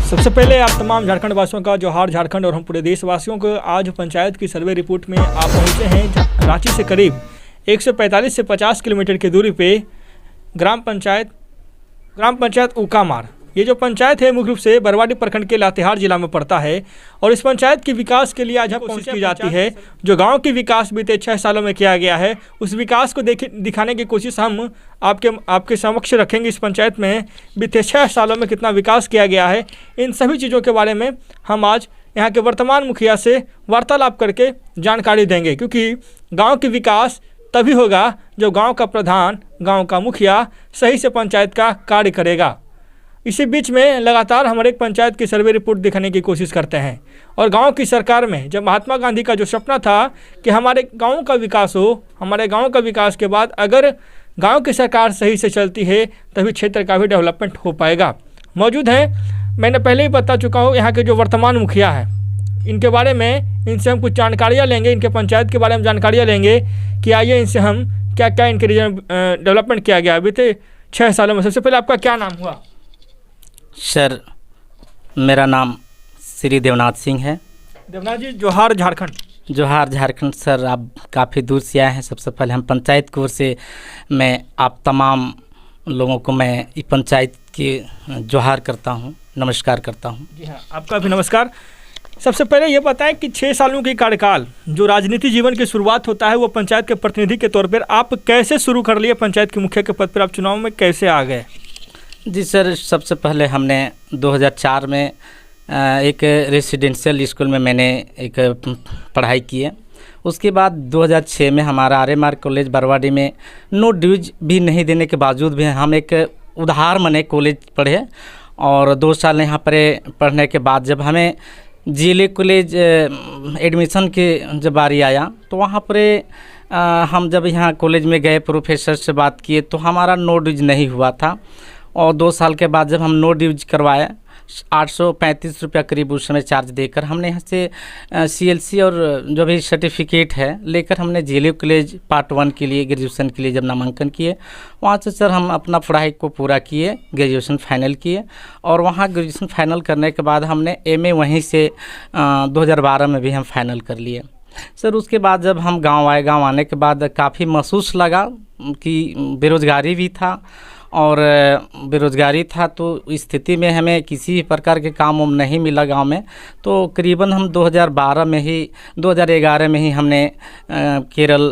सबसे पहले आप तमाम झारखंड वासियों का जोहार। झारखंड और हम पूरे देशवासियों को आज पंचायत की सर्वे रिपोर्ट में आप पहुंचे हैं रांची से करीब 145 से 50 किलोमीटर की दूरी पे ग्राम पंचायत उकामार। ये जो पंचायत है मुख्य रूप से बरवाडी प्रखंड के लातेहार जिला में पड़ता है और इस पंचायत के विकास के लिए आज हम कोशिश की जाती है। जो गांव की विकास बीते 6 सालों में किया गया है उस विकास को दिखाने की कोशिश हम आपके समक्ष रखेंगे। इस पंचायत में बीते 6 सालों में कितना विकास किया गया है, इन सभी चीज़ों के बारे में हम आज यहाँ के वर्तमान मुखिया से वार्तालाप करके जानकारी देंगे, क्योंकि गाँव की विकास तभी होगा जब गाँव का प्रधान, गाँव का मुखिया सही से पंचायत का कार्य करेगा। इसी बीच में लगातार हम हर एक पंचायत की सर्वे रिपोर्ट दिखाने की कोशिश करते हैं और गांव की सरकार में जब महात्मा गांधी का जो सपना था कि हमारे गांव का विकास हो, हमारे गांव का विकास के बाद अगर गांव की सरकार सही से चलती है तभी क्षेत्र का भी डेवलपमेंट हो पाएगा। मौजूद है, मैंने पहले ही बता चुका हूँ, यहाँ के जो वर्तमान मुखिया है इनके बारे में इनसे हम कुछ जानकारियाँ लेंगे, इनके पंचायत के बारे में जानकारियाँ लेंगे कि आइए इनसे हम क्या क्या इनके रीजन डेवलपमेंट किया गया बीते 6 सालों में। सबसे पहले आपका क्या नाम हुआ? सर, मेरा नाम श्री देवनाथ सिंह है। देवनाथ जी, जोहार झारखंड। जोहार झारखंड। सर, आप काफ़ी दूर से आए हैं। सबसे पहले हम पंचायत की ओर से मैं आप तमाम लोगों को मैं इस पंचायत की जोहार करता हूं, नमस्कार करता हूं। जी हाँ, आपका भी नमस्कार। सबसे पहले ये बताएं कि 6 सालों की कार्यकाल जो राजनीति जीवन की शुरुआत होता है वो पंचायत के प्रतिनिधि के तौर पर आप कैसे शुरू कर लिए? पंचायत के मुखिया के पद पर आप चुनाव में कैसे आ गए? जी सर, सबसे पहले हमने 2004 में एक रेसिडेंशियल स्कूल में मैंने एक पढ़ाई की है। उसके बाद 2006 में हमारा आर्यमार कॉलेज बरवाडी में नो ड्यूज भी नहीं देने के बावजूद भी हम एक उधार मने कॉलेज पढ़े और 2 साल यहाँ पर पढ़ने के बाद जब हमें जिले कॉलेज एडमिशन के जब बारी आया तो वहाँ पर हम जब यहाँ कॉलेज में गए, प्रोफेसर से बात किए तो हमारा नो ड्यूज नहीं हुआ था और 2 साल के बाद जब हम नो ड्यूज करवाए 835 रुपया करीब उस समय चार्ज देकर हमने यहाँ से CLC और जो भी सर्टिफिकेट है लेकर हमने जिले कॉलेज पार्ट 1 के लिए ग्रेजुएशन के लिए जब नामांकन किए, वहाँ से सर हम अपना पढ़ाई को पूरा किए, ग्रेजुएशन फाइनल किए और वहाँ ग्रेजुएशन फाइनल करने के बाद हमने MA वहीं से 2012 में भी हम फाइनल कर लिए। सर, उसके बाद जब हम गाँव आए, गाँव आने के बाद काफ़ी महसूस लगा कि बेरोज़गारी भी था और बेरोज़गारी था तो स्थिति में हमें किसी भी प्रकार के काम उम नहीं मिला गांव में। तो करीबन हम 2011 में ही हमने केरल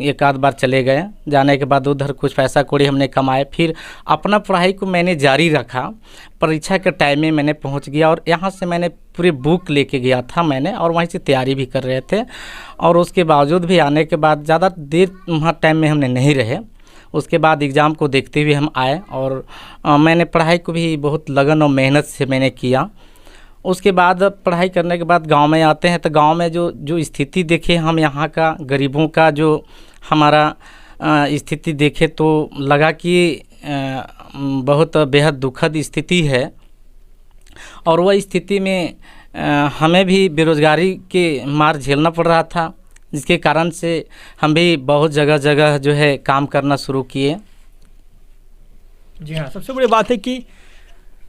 एक आध बार चले गए। जाने के बाद उधर कुछ पैसा कौड़ी हमने कमाए, फिर अपना पढ़ाई को मैंने जारी रखा। परीक्षा के टाइम में मैंने पहुंच गया और यहाँ से मैंने पूरे बुक लेके गया था मैंने और वहीं से तैयारी भी कर रहे थे और उसके बावजूद भी आने के बाद ज़्यादा देर वहाँ टाइम में हमने नहीं रहे। उसके बाद एग्ज़ाम को देखते हुए हम आए और मैंने पढ़ाई को भी बहुत लगन और मेहनत से मैंने किया। उसके बाद पढ़ाई करने के बाद गांव में आते हैं तो गांव में जो स्थिति देखे हम यहाँ का गरीबों का जो हमारा स्थिति देखे तो लगा कि बहुत बेहद दुखद स्थिति है और वह स्थिति में हमें भी बेरोज़गारी के मार झेलना पड़ रहा था, जिसके कारण से हम भी बहुत जगह जो है काम करना शुरू किए। जी हाँ, सबसे बड़ी बात है कि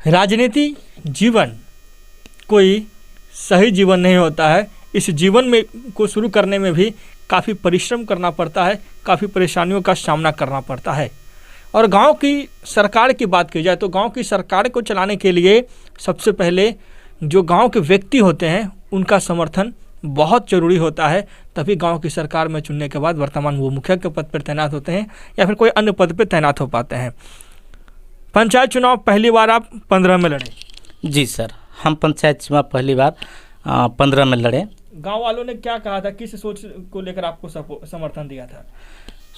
राजनीति जीवन कोई सही जीवन नहीं होता है। इस जीवन में को शुरू करने में भी काफ़ी परिश्रम करना पड़ता है, काफ़ी परेशानियों का सामना करना पड़ता है। और गांव की सरकार की बात की जाए तो गांव की सरकार को चलाने के लिए सबसे पहले जो गांव के व्यक्ति होते हैं उनका समर्थन बहुत ज़रूरी होता है, तभी गांव की सरकार में चुनने के बाद वर्तमान वो मुखिया के पद पर तैनात होते हैं या फिर कोई अन्य पद पर तैनात हो पाते हैं। पंचायत चुनाव पहली बार आप 15 में लड़े? जी सर, हम पंचायत चुनाव पहली बार 15 में लड़े। गांव वालों ने क्या कहा था, किस सोच को लेकर आपको समर्थन दिया था?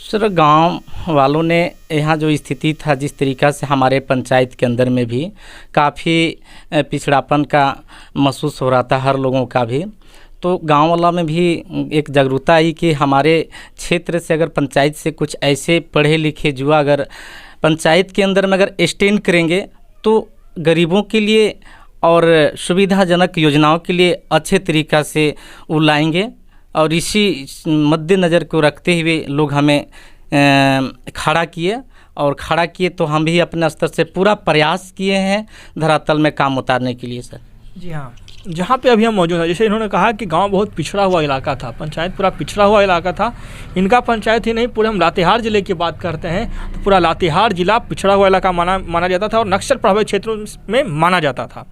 सर, गांव वालों ने यहाँ जो स्थिति था, जिस तरीक़ा से हमारे पंचायत के अंदर में भी काफ़ी पिछड़ापन का महसूस हो रहा था हर लोगों का भी, तो गांव वाला में भी एक जागरूकता आई कि हमारे क्षेत्र से अगर पंचायत से कुछ ऐसे पढ़े लिखे युवा अगर पंचायत के अंदर में अगर स्टैंड करेंगे तो गरीबों के लिए और सुविधाजनक योजनाओं के लिए अच्छे तरीक़ा से वो लाएंगे और इसी मद्देनज़र को रखते हुए लोग हमें खड़ा किए और खड़ा किए, तो हम भी अपने स्तर से पूरा प्रयास किए हैं धरातल में काम उतारने के लिए सर। जी हाँ, जहाँ पे अभी हम मौजूद हैं, जैसे इन्होंने कहा कि गांव बहुत पिछड़ा हुआ इलाका था, पंचायत पूरा पिछड़ा हुआ इलाका था। इनका पंचायत ही नहीं, पूरे हम लातेहार ज़िले की बात करते हैं तो पूरा लातेहार ज़िला पिछड़ा हुआ इलाका माना जाता था और नक्सल प्रभावित क्षेत्रों में माना जाता था।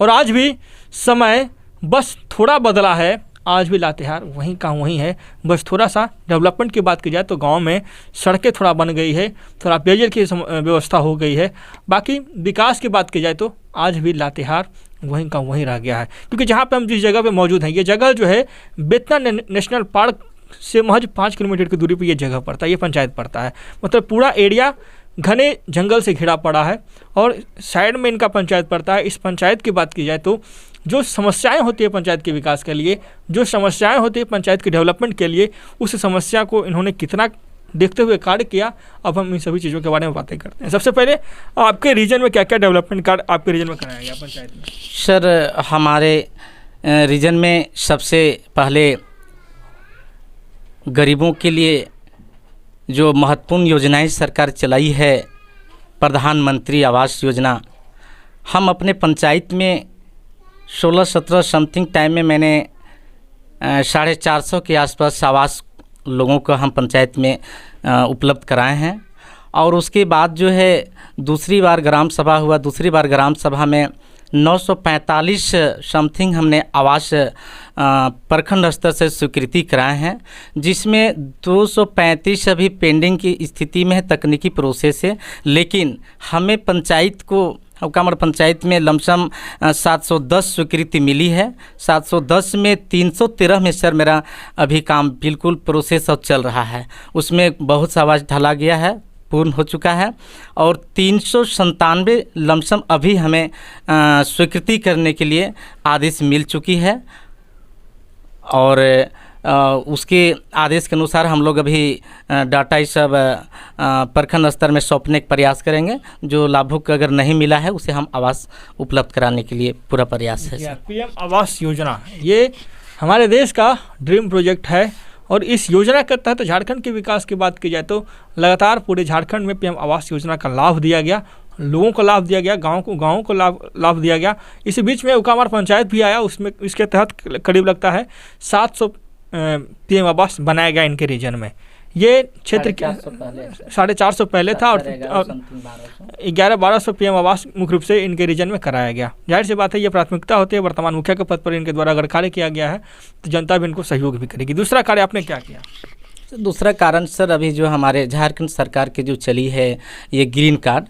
और आज भी समय बस थोड़ा बदला है, आज भी लातेहार वहीं का वहीं है। बस थोड़ा सा डेवलपमेंट की बात की जाए तो गांव में सड़कें थोड़ा बन गई है, थोड़ा पेयजल की व्यवस्था हो गई है। बाकी विकास की बात की जाए तो आज भी लातेहार वहीं का वहीं रह गया है। क्योंकि जहाँ पे हम जिस जगह पे मौजूद हैं, ये जगह जो है बेतला नेशनल पार्क से महज 5 किलोमीटर की दूरी पर ये जगह पड़ता है, ये पंचायत पड़ता है। मतलब पूरा एरिया घने जंगल से घिरा पड़ा है और साइड में इनका पंचायत पड़ता है। इस पंचायत की बात की जाए तो जो समस्याएं होती है पंचायत के विकास के लिए, जो समस्याएं होती है पंचायत के डेवलपमेंट के लिए, उस समस्या को इन्होंने कितना देखते हुए कार्य किया, अब हम इन सभी चीज़ों के बारे में बातें करते हैं। सबसे पहले आपके रीजन में क्या क्या डेवलपमेंट कार्य आपके रीजन में कराया गया पंचायत में? सर हमारे रीजन में सबसे पहले गरीबों के लिए जो महत्वपूर्ण योजनाएं सरकार चलाई है, प्रधानमंत्री आवास योजना, हम अपने पंचायत में 16-17 समथिंग टाइम में मैंने 450 के आसपास आवास लोगों को हम पंचायत में उपलब्ध कराए हैं। और उसके बाद जो है दूसरी बार ग्राम सभा हुआ, दूसरी बार ग्राम सभा में 945 समथिंग हमने आवास प्रखंड स्तर से स्वीकृति कराए हैं, जिसमें 235 अभी पेंडिंग की स्थिति में है, तकनीकी प्रोसेस है। लेकिन हमें पंचायत को कामर पंचायत में लमसम 710 स्वीकृति मिली है। 710 में 313 में सर मेरा अभी काम बिल्कुल प्रोसेस और चल रहा है। उसमें बहुत सा आवास ढला गया है, पूर्ण हो चुका है। और 397 लमसम अभी हमें स्वीकृति करने के लिए आदेश मिल चुकी है। और उसके आदेश के अनुसार हम लोग अभी डाटा इस सब प्रखंड स्तर में सौंपने का प्रयास करेंगे। जो लाभुक अगर नहीं मिला है उसे हम आवास उपलब्ध कराने के लिए पूरा प्रयास है। पीएम आवास योजना ये हमारे देश का ड्रीम प्रोजेक्ट है और इस योजना के तहत झारखंड के विकास की बात की जाए तो लगातार पूरे झारखंड में पीएम आवास योजना का लाभ दिया गया, लोगों को लाभ दिया गया, गाँव को लाभ दिया गया। इसी बीच में उकामार पंचायत भी आया, उसमें इसके तहत करीब लगता है 700 पीएम आवास बनाया गया इनके रीजन में। ये क्षेत्र 450 पहले था और 1100-1200 पीएम आवास मुख्य रूप से इनके रीजन में कराया गया। जाहिर सी बात है ये प्राथमिकता होती है, वर्तमान मुखिया के पद पर इनके द्वारा अगर कार्य किया गया है तो जनता भी इनको सहयोग भी करेगी। दूसरा कार्य आपने क्या किया? दूसरा कारण सर अभी जो हमारे झारखंड सरकार की जो चली है ये ग्रीन कार्ड,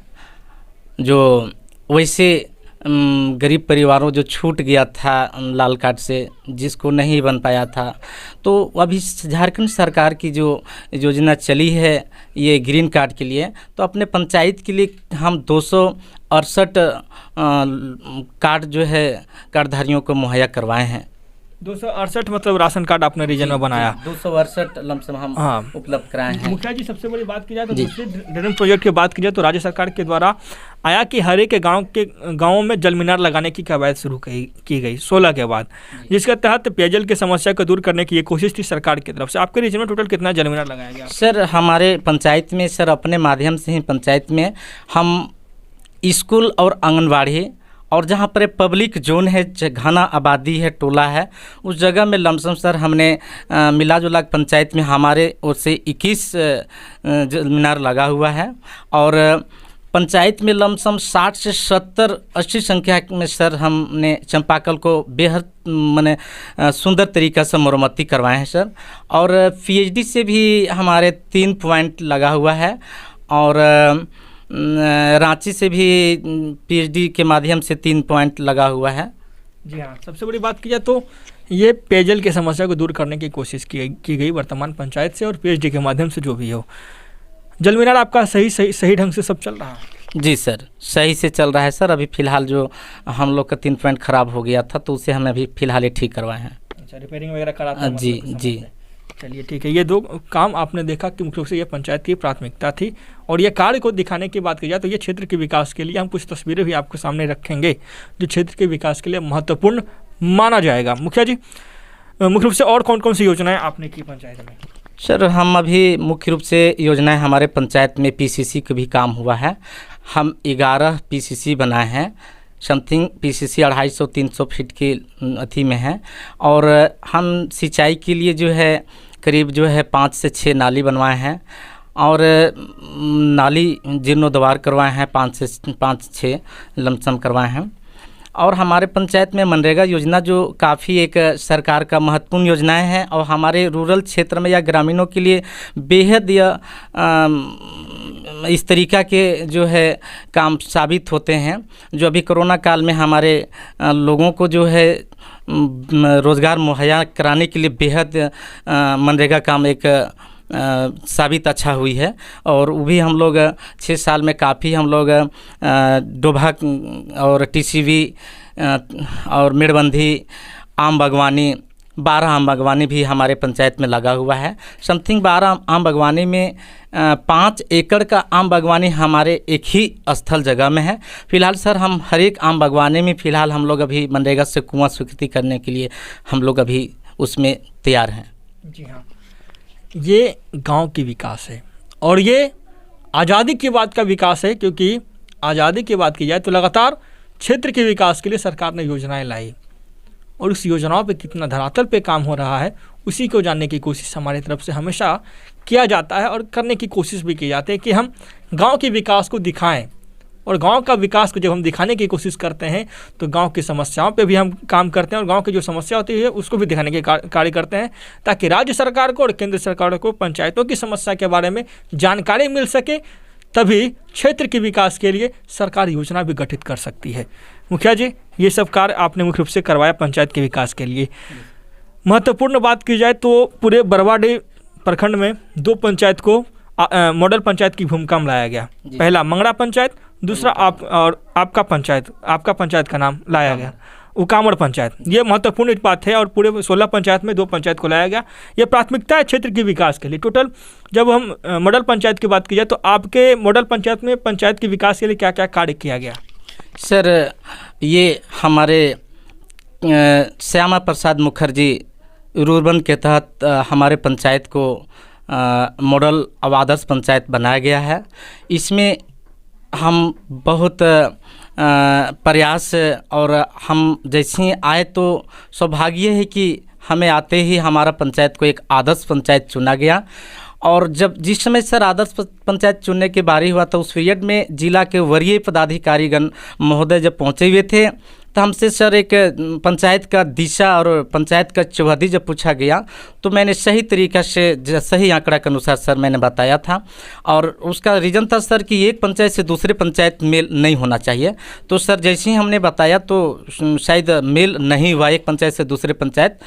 जो वैसे गरीब परिवारों जो छूट गया था लाल कार्ड से, जिसको नहीं बन पाया था, तो अभी झारखंड सरकार की जो योजना चली है ये ग्रीन कार्ड के लिए, तो अपने पंचायत के लिए हम 268 कार्ड जो है कार्डधारियों को मुहैया करवाए हैं। 268 मतलब राशन कार्ड आपने रीजन में बनाया? 268 लमसम हम उपलब्ध कराए हैं। मुखिया जी, सबसे बड़ी बात की जाए तो दूसरे ड्रीम प्रोजेक्ट की बात की जाए तो राज्य सरकार के द्वारा आया कि हर एक गाँव में जल मीनार लगाने की कवायद शुरू की गई 16 के बाद, जिसके तहत पेयजल की समस्या को दूर करने की ये कोशिश थी सरकार की तरफ से। आपके रीजन में टोटल कितना जल मीनार लगाया गया? सर हमारे पंचायत में सर अपने माध्यम से ही पंचायत में हम स्कूल और आंगनबाड़ी और जहाँ पर पब्लिक जोन है, घना आबादी है, टोला है, उस जगह में लमसम सर हमने मिला जुला पंचायत में हमारे ओर से 21 मीनार लगा हुआ है। और पंचायत में लमसम 60 से 70-80 संख्या में सर हमने चंपाकल को बेहद माने सुंदर तरीक़ा से मरम्मती करवाए हैं सर। और पीएचडी से भी हमारे 3 पॉइंट लगा हुआ है और रांची से भी पीएचडी के माध्यम से 3 पॉइंट लगा हुआ है। जी हाँ, सबसे बड़ी बात की जाए तो ये पेयजल की समस्या को दूर करने की कोशिश की गई वर्तमान पंचायत से और पीएचडी के माध्यम से जो भी हो। जल मीनार आपका सही ढंग से सब चल रहा है? जी सर, सही से चल रहा है सर। अभी फ़िलहाल जो हम लोग का 3 पॉइंट ख़राब हो गया था तो उसे हमें अभी फ़िलहाल ही ठीक करवाए हैं। अच्छा, रिपेयरिंग वगैरह करा था? जी। चलिए ठीक है, ये 2 काम आपने देखा कि मुख्य रूप से ये पंचायत की प्राथमिकता थी। और ये कार्य को दिखाने की बात की जाए तो ये क्षेत्र के विकास के लिए हम कुछ तस्वीरें भी आपके सामने रखेंगे जो क्षेत्र के विकास के लिए महत्वपूर्ण माना जाएगा। मुखिया जी, मुख्य रूप से और कौन कौन सी योजनाएं आपने की पंचायत में? सर हम अभी मुख्य रूप से योजनाएं हमारे पंचायत में पीसीसी का भी काम हुआ है। हम 11 पीसीसी बनाए हैं। समथिंग पीसीसी 250-300 फीट की अथी में है। और हम सिंचाई के लिए जो है करीब जो है 5 से 6 नाली बनवाए हैं और नाली जीर्णोद्वार करवाए हैं 5-6 लमसम करवाए हैं। और हमारे पंचायत में मनरेगा योजना जो काफ़ी एक सरकार का महत्वपूर्ण योजनाएं हैं और हमारे रूरल क्षेत्र में या ग्रामीणों के लिए बेहद या इस तरीक़ा के जो है काम साबित होते हैं, जो अभी कोरोना काल में हमारे लोगों को जो है रोज़गार मुहैया कराने के लिए बेहद मनरेगा काम एक साबित अच्छा हुई है। और वो भी हम लोग 6 साल में काफ़ी हम लोग डोभा और टीसीवी और मेड़बंधी आम बागवानी 12 आम बागवानी भी हमारे पंचायत में लगा हुआ है। समथिंग 12 आम बागवानी में 5 एकड़ का आम बागवानी हमारे एक ही स्थल जगह में है। फिलहाल सर हम हर एक आम बागवानी में फ़िलहाल हम लोग अभी मनरेगा से कुआं स्वीकृति करने के लिए हम लोग अभी उसमें तैयार हैं। जी हाँ, ये गांव की विकास है और ये आज़ादी के बाद का विकास है, क्योंकि आज़ादी की बात की जाए तो लगातार क्षेत्र के विकास के लिए सरकार ने योजनाएं लाई और उस योजनाओं पे कितना धरातल पे काम हो रहा है उसी को जानने की कोशिश हमारी तरफ से हमेशा किया जाता है और करने की कोशिश भी की जाती है कि हम गांव के विकास को दिखाएं। और गांव का विकास को जब हम दिखाने की कोशिश करते हैं तो गांव की समस्याओं पे भी हम काम करते हैं और गांव की जो समस्या होती है उसको भी दिखाने के कार्य करते हैं, ताकि राज्य सरकार को और केंद्र सरकार को पंचायतों की समस्या के बारे में जानकारी मिल सके। तभी क्षेत्र के विकास के लिए सरकार योजना भी गठित कर सकती है। मुखिया जी, ये सब कार्य आपने मुख्य रूप से करवाया पंचायत के विकास के लिए। महत्वपूर्ण बात की जाए तो पूरे बरवाडीह प्रखंड में 2 पंचायत को मॉडल पंचायत की भूमिका में लाया गया। पहला मंगड़ा पंचायत, दूसरा आपका पंचायत का नाम लाया गया उकामड़ पंचायत। ये महत्वपूर्ण बात है और पूरे 16 पंचायत में 2 पंचायत को लाया गया। ये प्राथमिकता है क्षेत्र के विकास के लिए। टोटल जब हम मॉडल पंचायत की बात की जाए तो आपके मॉडल पंचायत में पंचायत के विकास के लिए क्या क्या कार्य किया गया? सर ये हमारे श्यामा प्रसाद मुखर्जी रूरबन के तहत हमारे पंचायत को मॉडल आदर्श पंचायत बनाया गया है। इसमें हम बहुत प्रयास और हम जैसे ही आए तो सौभाग्य है कि हमें आते ही हमारा पंचायत को एक आदर्श पंचायत चुना गया। और जब जिस समय सर आदर्श पंचायत चुनने की बारी हुआ तो उस पीरियड में जिला के वरीय पदाधिकारीगण महोदय जब पहुँचे हुए थे तो हमसे सर एक पंचायत का दिशा और पंचायत का चौहदी जब पूछा गया तो मैंने सही तरीक़ा से सही आंकड़ा के अनुसार सर मैंने बताया था। और उसका रीज़न था सर कि एक पंचायत से दूसरे पंचायत मेल नहीं होना चाहिए। तो सर जैसे ही हमने बताया तो शायद मेल नहीं हुआ एक पंचायत से दूसरे पंचायत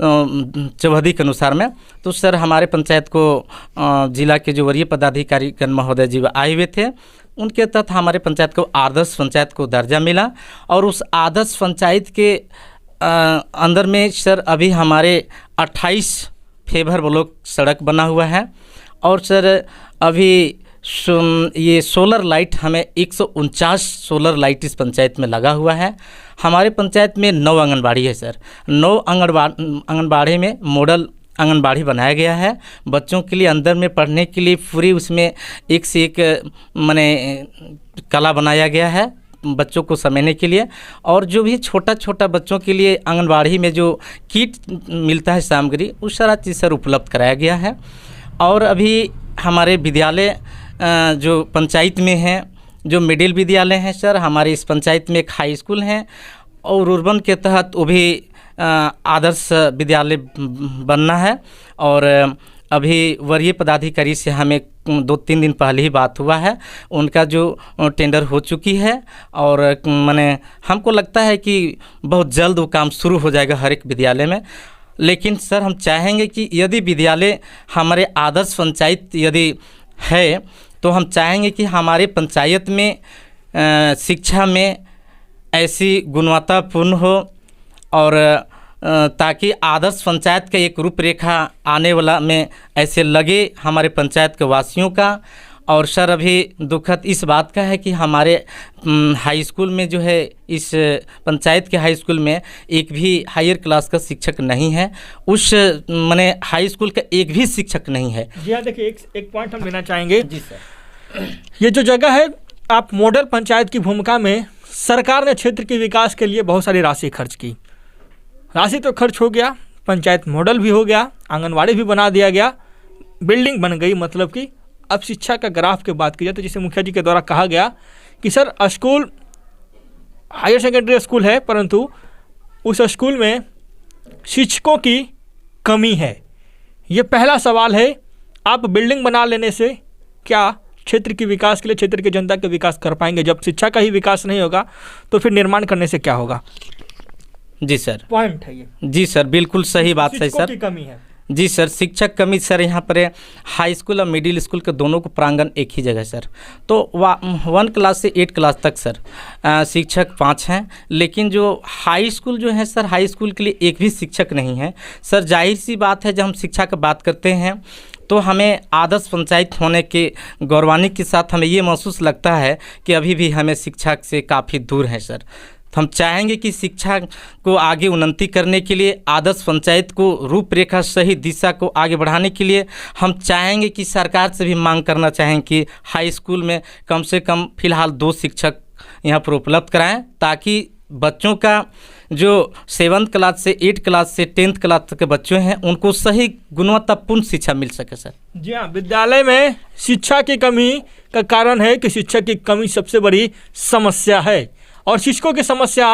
चौहदी के अनुसार में। तो सर हमारे पंचायत को जिला के जो वरीय पदाधिकारीगण महोदय जी आए हुए थे उनके तहत हमारे पंचायत को आदर्श पंचायत को दर्जा मिला। और उस आदर्श पंचायत के अंदर में सर अभी हमारे 28 फेवर ब्लॉक सड़क बना हुआ है। और सर अभी ये सोलर लाइट हमें 149 सोलर लाइट इस पंचायत में लगा हुआ है। हमारे पंचायत में 9 आंगनबाड़ी है सर। 9 आंगनबाड़ी में मॉडल आंगनबाड़ी बनाया गया है। बच्चों के लिए अंदर में पढ़ने के लिए पूरी उसमें एक से एक माने कला बनाया गया है बच्चों को समझने के लिए। और जो भी छोटा छोटा बच्चों के लिए आंगनबाड़ी में जो किट मिलता है सामग्री उस सारा चीज़ सर उपलब्ध कराया गया है। और अभी हमारे विद्यालय जो पंचायत में हैं जो मिडिल विद्यालय हैं सर, हमारे इस पंचायत में एक हाई स्कूल है और रूरबन के तहत वो भी आदर्श विद्यालय बनना है। और अभी वरीय पदाधिकारी से हमें 2-3 दिन पहले ही बात हुआ है, उनका जो टेंडर हो चुकी है और माने हमको लगता है कि बहुत जल्द वो काम शुरू हो जाएगा हर एक विद्यालय में। लेकिन सर हम चाहेंगे कि यदि विद्यालय हमारे आदर्श पंचायत यदि है तो हम चाहेंगे कि हमारे पंचायत में शिक्षा में ऐसी गुणवत्तापूर्ण हो और ताकि आदर्श पंचायत का एक रूपरेखा आने वाला में ऐसे लगे हमारे पंचायत के वासियों का। और सर अभी दुखद इस बात का है कि हमारे हाई स्कूल में जो है, इस पंचायत के हाई स्कूल में एक भी हायर क्लास का शिक्षक नहीं है। उस माने हाई स्कूल का एक भी शिक्षक नहीं है। जी हाँ, देखिए एक पॉइंट हम लेना चाहेंगे। जी सर। ये जो जगह है, आप मॉडल पंचायत की भूमिका में सरकार ने क्षेत्र के विकास के लिए बहुत सारी राशि खर्च की। राशि तो खर्च हो गया, पंचायत मॉडल भी हो गया, आंगनवाड़ी भी बना दिया गया, बिल्डिंग बन गई। मतलब कि अब शिक्षा का ग्राफ की बात की जाए तो जिसे मुखिया जी के द्वारा कहा गया कि sir school higher secondary school है, परंतु उस स्कूल में शिक्षकों की कमी है। ये पहला सवाल है। आप बिल्डिंग बना लेने से क्या क्षेत्र के विकास के लिए, क्षेत्र की जनता के विकास कर पाएंगे? जब शिक्षा का ही विकास नहीं होगा तो फिर निर्माण करने से क्या होगा? जी सर, पॉइंट है ये। जी सर, बिल्कुल सही बात है शिक्षकों सर। की कमी है। जी सर, शिक्षक कमी सर, यहाँ पर हाई स्कूल और मिडिल स्कूल के दोनों को प्रांगण एक ही जगह सर। तो 1 क्लास से 8 क्लास तक सर शिक्षक 5 हैं, लेकिन जो हाई स्कूल जो है सर, हाई स्कूल के लिए एक भी शिक्षक नहीं है सर। जाहिर सी बात है, जब हम शिक्षा की बात करते हैं तो हमें आदर्श पंचायत होने के गौरवान्वित के साथ हमें ये महसूस लगता है कि अभी भी हमें शिक्षा से काफ़ी दूर है सर। तो हम चाहेंगे कि शिक्षा को आगे उन्नति करने के लिए, आदर्श पंचायत को रूपरेखा सही दिशा को आगे बढ़ाने के लिए हम चाहेंगे कि सरकार से भी मांग करना चाहें कि हाई स्कूल में कम से कम फ़िलहाल 2 शिक्षक यहाँ पर उपलब्ध कराएं, ताकि बच्चों का जो 7th क्लास से 8 क्लास से 10th क्लास तक के बच्चे हैं उनको सही गुणवत्तापूर्ण शिक्षा मिल सके सर। जी हाँ, विद्यालय में शिक्षा की कमी का कारण है कि शिक्षक की कमी सबसे बड़ी समस्या है, और शिक्षकों की समस्या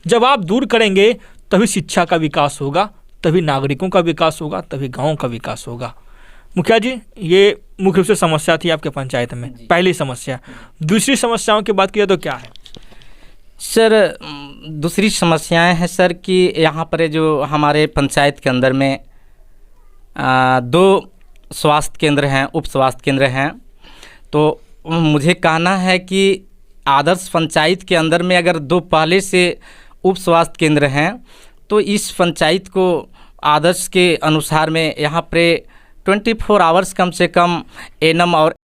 जब आप दूर करेंगे तभी शिक्षा का विकास होगा, तभी नागरिकों का विकास होगा, तभी गाँव का विकास होगा। मुखिया जी, ये मुख्य रूप से समस्या थी आपके पंचायत में, पहली समस्या। दूसरी समस्याओं की बात किया तो क्या है सर? दूसरी समस्याएं हैं सर कि यहाँ पर जो हमारे पंचायत के अंदर में 2 स्वास्थ्य केंद्र हैं, उप स्वास्थ्य केंद्र हैं। तो मुझे कहना है कि आदर्श पंचायत के अंदर में अगर 2 पहले से उप स्वास्थ्य केंद्र हैं तो इस पंचायत को आदर्श के अनुसार में यहाँ पे 24 आवर्स कम से कम एएनएम और